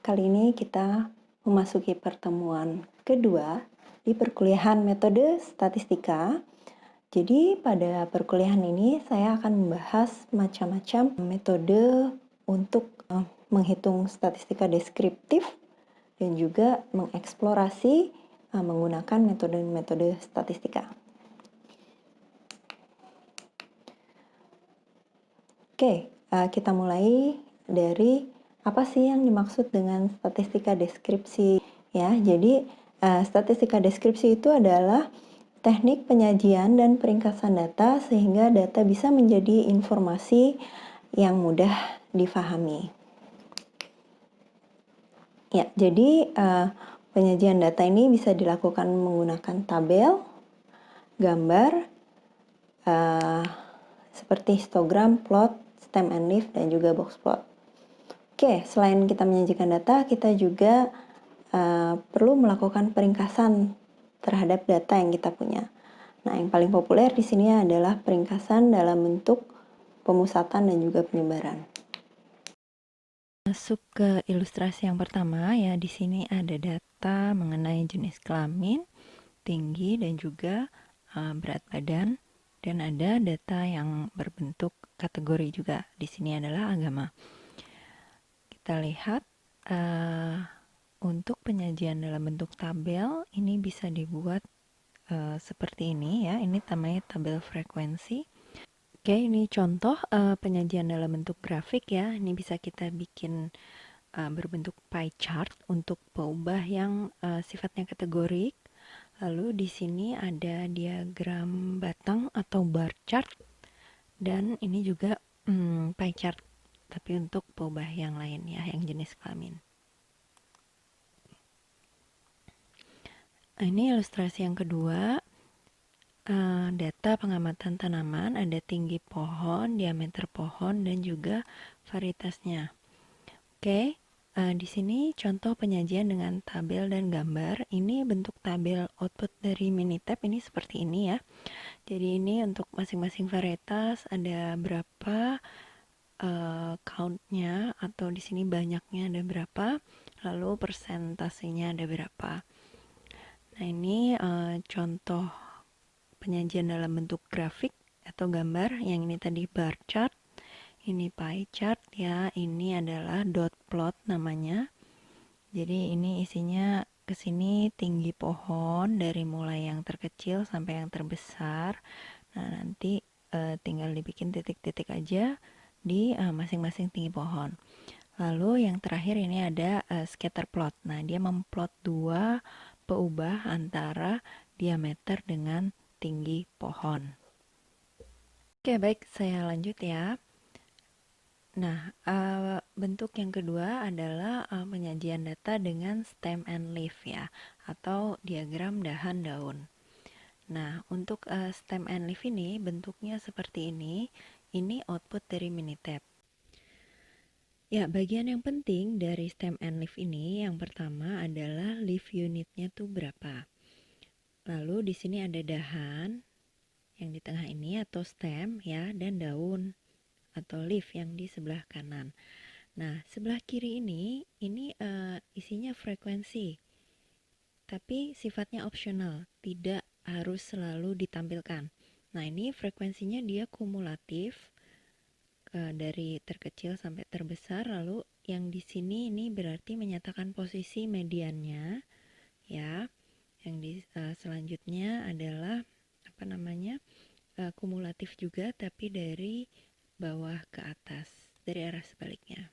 kali ini kita memasuki pertemuan kedua di perkuliahan metode statistika. Jadi pada perkuliahan ini saya akan membahas macam-macam metode untuk menghitung statistika deskriptif dan juga mengeksplorasi menggunakan metode-metode statistika. Oke, kita mulai dari apa sih yang dimaksud dengan statistika deskripsi ya. Jadi statistika deskripsi itu adalah teknik penyajian dan peringkasan data sehingga data bisa menjadi informasi yang mudah difahami. Ya, jadi penyajian data ini bisa dilakukan menggunakan tabel, gambar, seperti histogram, plot, stem and leaf, dan juga box plot. Oke, selain kita menyajikan data, kita juga perlu melakukan peringkasan terhadap data yang kita punya. Nah, yang paling populer di sini adalah peringkasan dalam bentuk pemusatan dan juga penyebaran. Masuk ke ilustrasi yang pertama ya, di sini ada data mengenai jenis kelamin, tinggi dan juga berat badan, dan ada data yang berbentuk kategori juga. Di sini adalah agama. Kita lihat untuk penyajian dalam bentuk tabel ini bisa dibuat seperti ini ya. Ini namanya tabel frekuensi. Oke, ini contoh penyajian dalam bentuk grafik ya. Ini bisa kita bikin berbentuk pie chart untuk peubah yang sifatnya kategorik. Lalu di sini ada diagram batang atau bar chart, dan ini juga pie chart tapi untuk peubah yang lain ya, yang jenis kelamin. Ini ilustrasi yang kedua. Data pengamatan tanaman, ada tinggi pohon, diameter pohon, dan juga varietasnya. Oke, di sini contoh penyajian dengan tabel dan gambar. Ini bentuk tabel output dari Minitab ini seperti ini ya. Jadi ini untuk masing-masing varietas ada berapa countnya, atau di sini banyaknya ada berapa, lalu persentasenya ada berapa. Nah ini contoh penyajian dalam bentuk grafik atau gambar. Yang ini tadi bar chart, ini pie chart ya, ini adalah dot plot namanya. Jadi ini isinya ke sini tinggi pohon dari mulai yang terkecil sampai yang terbesar. Nah, nanti tinggal dibikin titik-titik aja di masing-masing tinggi pohon. Lalu yang terakhir ini ada scatter plot. Nah, dia memplot dua peubah antara diameter dengan tinggi pohon. Oke, baik, saya lanjut ya. Nah, bentuk yang kedua adalah penyajian data dengan stem and leaf ya, atau diagram dahan daun. Nah, untuk stem and leaf ini bentuknya seperti ini. Ini output dari Minitab. Ya, bagian yang penting dari stem and leaf ini yang pertama adalah leaf unitnya tuh berapa. Lalu di sini ada dahan yang di tengah ini atau stem ya, dan daun atau leaf yang di sebelah kanan. Nah, sebelah kiri ini isinya frekuensi, tapi sifatnya opsional, tidak harus selalu ditampilkan. Nah, ini frekuensinya dia kumulatif dari terkecil sampai terbesar. Lalu yang di sini ini berarti menyatakan posisi mediannya ya. Yang di selanjutnya adalah apa namanya? Kumulatif juga tapi dari bawah ke atas, dari arah sebaliknya.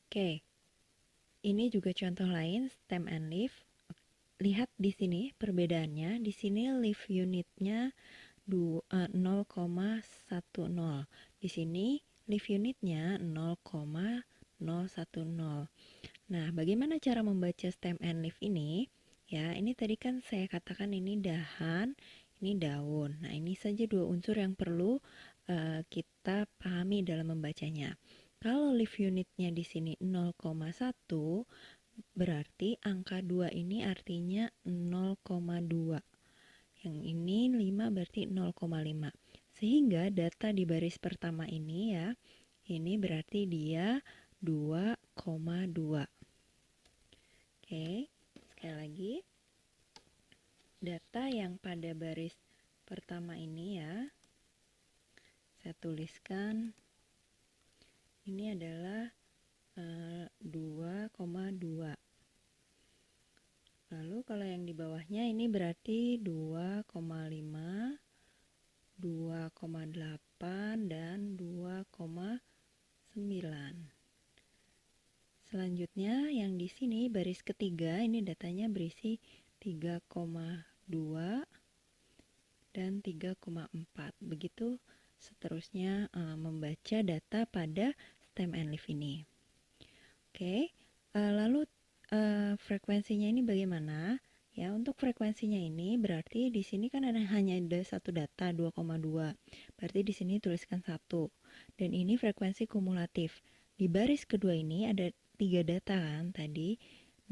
Oke. Ini juga contoh lain stem and leaf. Lihat di sini perbedaannya. Di sini leaf unitnya 0,10. Di sini leaf unitnya 0,010. Nah, bagaimana cara membaca stem and leaf ini? Ya, ini tadi kan saya katakan ini dahan, ini daun. Nah, ini saja dua unsur yang perlu kita pahami dalam membacanya. Kalau leaf unitnya di sini 0,1, berarti angka 2 ini artinya 0,2. Yang ini 5 berarti 0,5. Sehingga data di baris pertama ini ya, ini berarti dia 2,2. Oke, sekali lagi. Data yang pada baris pertama ini ya, saya tuliskan ini adalah 2,2. Lalu kalau yang di bawahnya ini berarti 2,5, 2,8 dan 2,9. Selanjutnya yang di sini baris ketiga ini datanya berisi 3,2 dan 3,4. Begitu seterusnya membaca data pada stem and leaf ini. Oke, lalu frekuensinya ini bagaimana? Ya, untuk frekuensinya ini berarti di sini kan hanya ada satu data 2,2. Berarti di sini tuliskan 1. Dan ini frekuensi kumulatif. Di baris kedua ini ada 3 data kan tadi.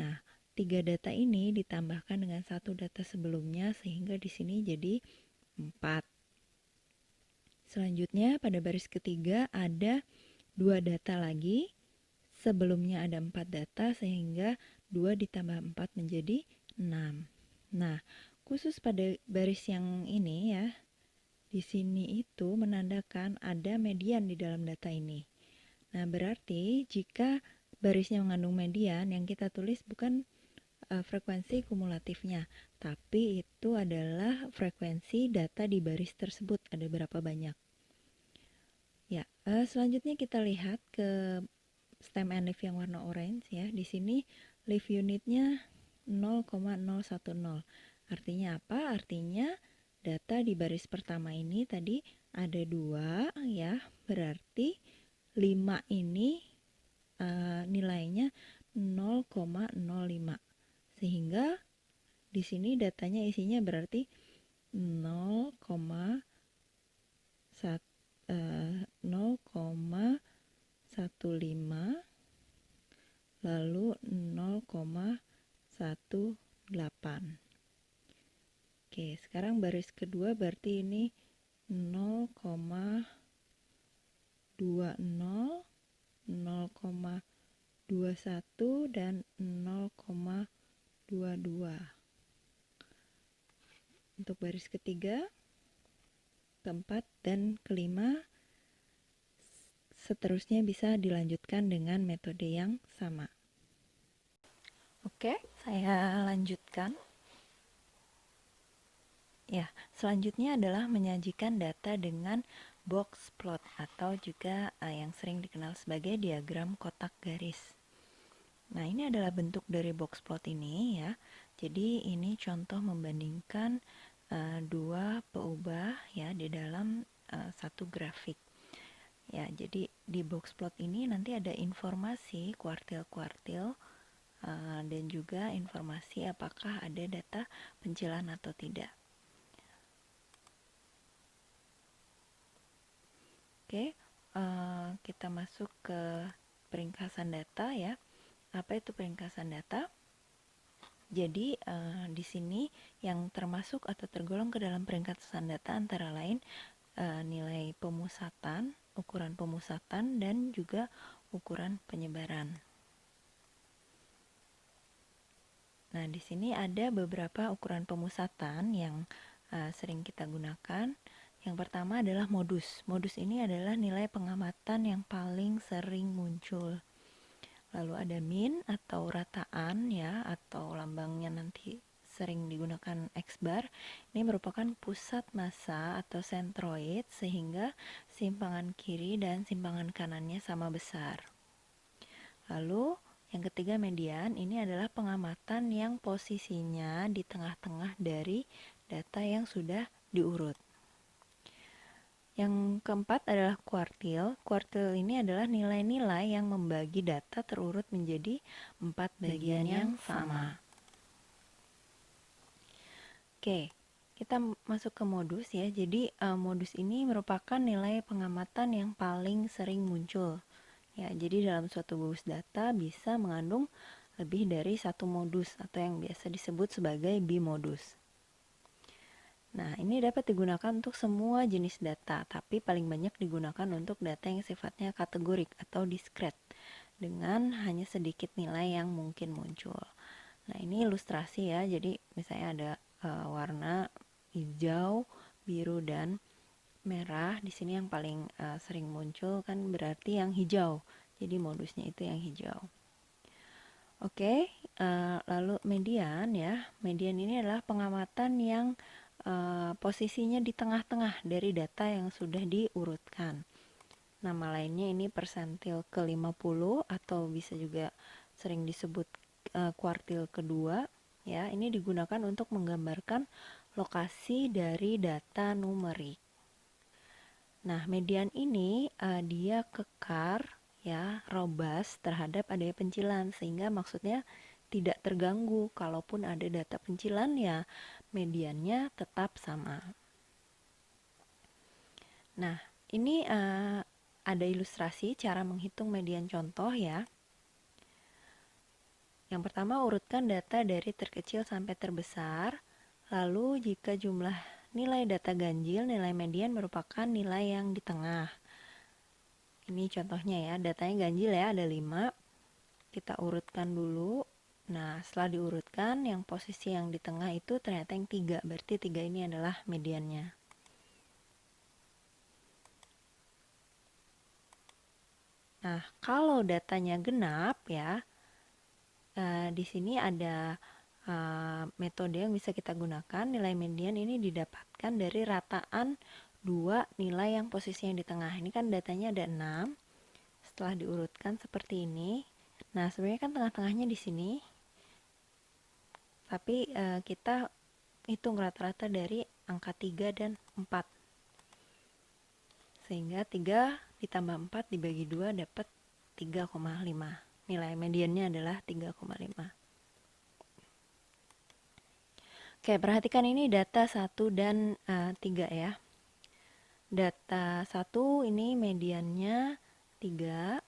Nah, 3 data ini ditambahkan dengan satu data sebelumnya sehingga di sini jadi 4. Selanjutnya pada baris ketiga ada 2 data lagi. Sebelumnya ada 4 data sehingga 2 ditambah 4 menjadi 6. Nah, khusus pada baris yang ini ya, di sini itu menandakan ada median di dalam data ini. Nah, berarti jika barisnya mengandung median, yang kita tulis bukan frekuensi kumulatifnya, tapi itu adalah frekuensi data di baris tersebut, ada berapa banyak. Ya, selanjutnya kita lihat ke stem and leaf yang warna orange ya. Di sini leaf unitnya 0,010. Artinya apa? Artinya data di baris pertama ini tadi ada 2 ya. Berarti 5 ini nilainya 0,05. Sehingga di sini datanya isinya berarti 0,15 lalu 0,18. Oke, sekarang baris kedua berarti ini 0,20, 0,21 dan 0,22. Untuk baris ketiga, keempat, dan kelima seterusnya bisa dilanjutkan dengan metode yang sama. Oke, saya lanjutkan. Ya, selanjutnya adalah menyajikan data dengan box plot atau juga yang sering dikenal sebagai diagram kotak garis. Nah, ini adalah bentuk dari box plot ini ya. Jadi ini contoh membandingkan dua peubah ya di dalam satu grafik. Ya, jadi di box plot ini nanti ada informasi kuartil-kuartil dan juga informasi apakah ada data pencilan atau tidak. Oke, kita masuk ke peringkasan data ya. Apa itu peringkasan data? Jadi di sini yang termasuk atau tergolong ke dalam peringkasan data antara lain nilai pemusatan, ukuran pemusatan, dan juga ukuran penyebaran. Nah, di sini ada beberapa ukuran pemusatan yang sering kita gunakan. Yang pertama adalah modus. Modus ini adalah nilai pengamatan yang paling sering muncul. Lalu ada min atau rataan ya, atau lambangnya nanti sering digunakan X-bar. Ini merupakan pusat massa atau sentroid sehingga simpangan kiri dan simpangan kanannya sama besar. Lalu yang ketiga median, ini adalah pengamatan yang posisinya di tengah-tengah dari data yang sudah diurut. Yang keempat adalah kuartil. Kuartil ini adalah nilai-nilai yang membagi data terurut menjadi 4 bagian yang sama. Oke, kita masuk ke modus ya. Jadi modus ini merupakan nilai pengamatan yang paling sering muncul. Ya, jadi dalam suatu gugus data bisa mengandung lebih dari satu modus atau yang biasa disebut sebagai bimodus. Nah, ini dapat digunakan untuk semua jenis data, tapi paling banyak digunakan untuk data yang sifatnya kategorik atau diskret. dengan hanya sedikit nilai yang mungkin muncul. Nah, ini ilustrasi ya. Jadi misalnya ada warna hijau, biru, dan merah. Di sini yang paling sering muncul kan berarti yang hijau. Jadi modusnya itu yang hijau. Oke, lalu median ya. Median ini adalah pengamatan yang posisinya di tengah-tengah dari data yang sudah diurutkan. Nama lainnya ini persentil ke-50 atau bisa juga sering disebut kuartil kedua. Ya, ini digunakan untuk menggambarkan lokasi dari data numerik. Nah, median ini dia kekar ya, robust terhadap adanya pencilan, sehingga maksudnya tidak terganggu. Kalaupun ada data pencilan ya mediannya tetap sama. Nah, ini ada ilustrasi cara menghitung median contoh ya. Yang pertama, urutkan data dari terkecil sampai terbesar. Lalu jika jumlah nilai data ganjil, nilai median merupakan nilai yang di tengah. Ini contohnya ya, datanya ganjil ya, ada 5. Kita urutkan dulu. Nah, setelah diurutkan, yang posisi yang di tengah itu ternyata yang 3. Berarti 3 ini adalah mediannya. Nah, kalau datanya genap ya, di sini ada metode yang bisa kita gunakan. Nilai median ini didapatkan dari rataan 2 nilai yang posisinya di tengah. Ini kan datanya ada 6. Setelah diurutkan seperti ini. Nah, sebenarnya kan tengah-tengahnya di sini. Tapi kita hitung rata-rata dari angka 3 dan 4. Sehingga 3 ditambah 4 dibagi 2 dapat 3,5. Nilai mediannya adalah 3,5. Oke, perhatikan ini data 1 dan 3 ya. Data 1 ini mediannya 3.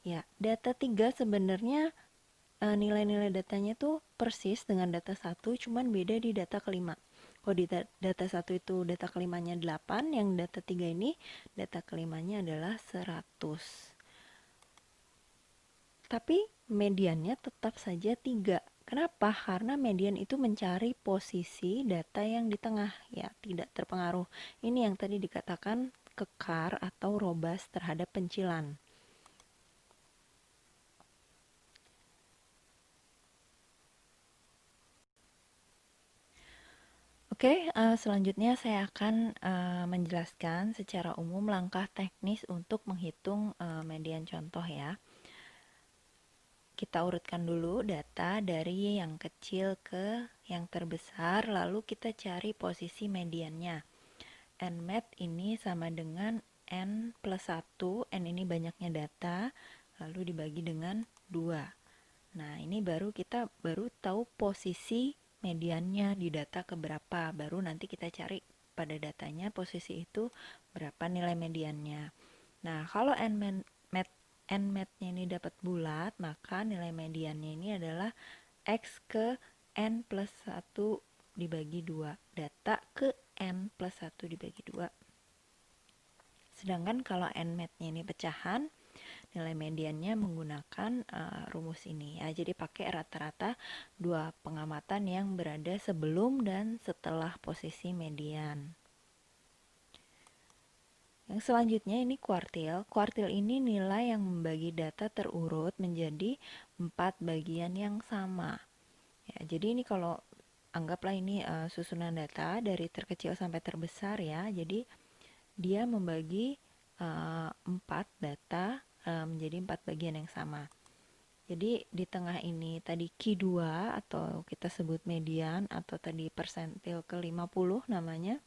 Ya, data 3 sebenarnya nilai-nilai datanya tuh persis dengan data 1, cuman beda di data kelima. Kalau di data 1 itu data kelimanya 8, yang data 3 ini data kelimanya adalah 100. Tapi mediannya tetap saja 3. Kenapa? Karena median itu mencari posisi data yang di tengah, ya, tidak terpengaruh. Ini yang tadi dikatakan kekar atau robust terhadap pencilan. Oke, selanjutnya saya akan menjelaskan secara umum langkah teknis untuk menghitung median contoh ya. Kita urutkan dulu data dari yang kecil ke yang terbesar, lalu kita cari posisi mediannya. Nmat ini sama dengan N plus 1, N ini banyaknya data, lalu dibagi dengan 2. Nah, ini kita baru tahu posisi mediannya di data keberapa, baru nanti kita cari pada datanya posisi itu berapa nilai mediannya. Nah, kalau Nmat-nya ini dapat bulat, maka nilai mediannya ini adalah X ke N plus 1 dibagi 2. Data ke N plus 1 dibagi 2. Sedangkan kalau Nmat-nya ini pecahan, nilai mediannya menggunakan rumus ini ya. Jadi pakai rata-rata 2 pengamatan yang berada sebelum dan setelah posisi median. Yang selanjutnya ini kuartil. Kuartil ini nilai yang membagi data terurut menjadi 4 bagian yang sama. Ya, jadi ini kalau anggaplah ini susunan data dari terkecil sampai terbesar ya. Jadi dia membagi 4 data menjadi 4 bagian yang sama. Jadi di tengah ini tadi Q2 atau kita sebut median atau tadi persentil ke-50 namanya.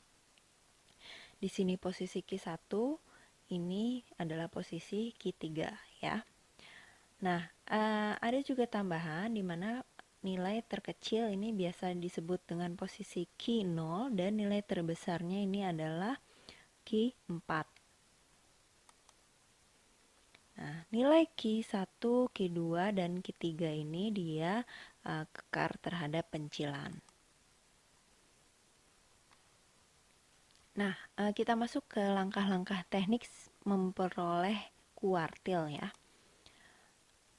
Di sini posisi Q1, ini adalah posisi Q3 ya. Nah, ada juga tambahan di mana nilai terkecil ini biasa disebut dengan posisi Q0 dan nilai terbesarnya ini adalah Q4. Nah, nilai Q1, Q2, dan Q3 ini dia kekar terhadap pencilan. Nah, kita masuk ke langkah-langkah teknik memperoleh kuartil ya.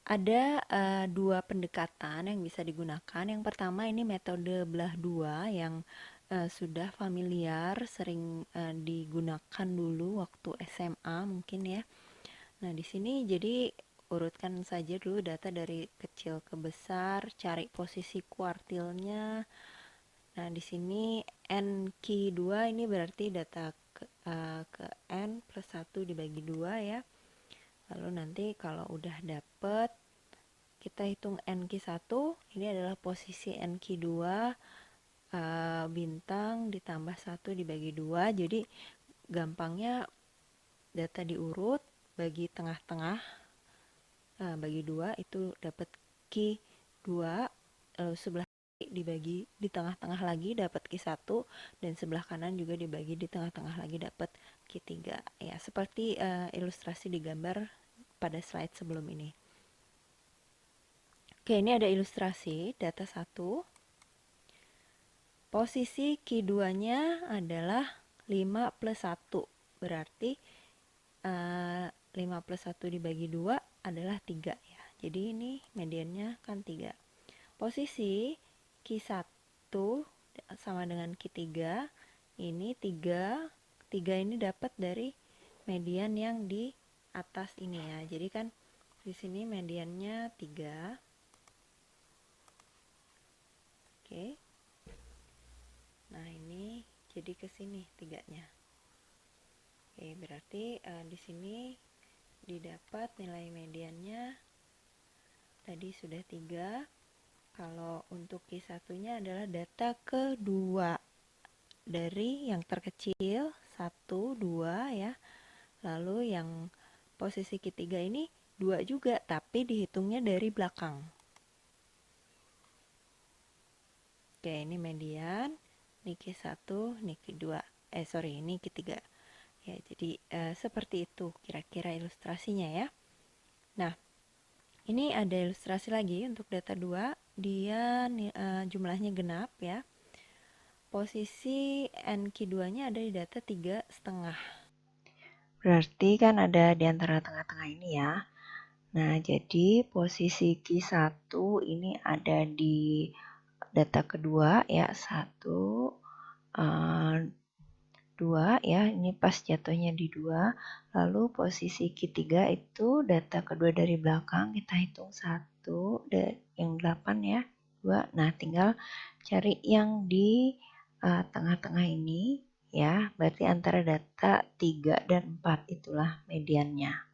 Ada dua pendekatan yang bisa digunakan. Yang pertama ini metode belah dua yang sudah familiar, sering digunakan dulu waktu SMA mungkin ya. Nah, di sini jadi urutkan saja dulu data dari kecil ke besar, cari posisi kuartilnya. Nah, di sini NQ2 ini berarti data ke N plus 1 dibagi 2 ya. Lalu nanti kalau udah dapet, kita hitung NQ1, ini adalah posisi NQ2 bintang ditambah 1 dibagi 2. Jadi gampangnya data diurut, bagi tengah-tengah, bagi 2 itu dapat Q2, lalu sebelah kiri dibagi di tengah-tengah lagi dapat Q1, dan sebelah kanan juga dibagi di tengah-tengah lagi dapat Q3. Ya, seperti ilustrasi di gambar pada slide sebelum ini. Oke, ini ada ilustrasi data 1. Posisi Q2-nya adalah 5 plus 1. Berarti 5 plus 1 dibagi 2 adalah 3 ya. Jadi ini mediannya kan 3. Posisi Q1 sama dengan Q3. Ini 3. 3 ini dapat dari median yang di atas ini ya. Jadi kan di sini mediannya 3. Oke. Nah, ini jadi ke sini 3-nya. Oke, berarti di sini didapat nilai mediannya tadi sudah 3. Kalau untuk Q1-nya adalah data kedua dari yang terkecil 1, 2 ya. Lalu yang posisi Q3 ini 2 juga, tapi dihitungnya dari belakang. Oke, ini median, ini Q1, ini Q2. Ini Q3. Ya, jadi seperti itu kira-kira ilustrasinya ya. Nah, ini ada ilustrasi lagi untuk data 2. Dia jumlahnya genap ya. Posisi NQ2-nya ada di data 3,5. Berarti kan ada di antara tengah-tengah ini ya. Nah, jadi posisi Q1 ini ada di data kedua ya. 1, 2 ya, ini pas jatuhnya di 2. Lalu posisi Q3 itu data kedua dari belakang, kita hitung 1, yang 8 ya, 2. Nah, tinggal cari yang di tengah-tengah ini ya, berarti antara data 3 dan 4 itulah mediannya.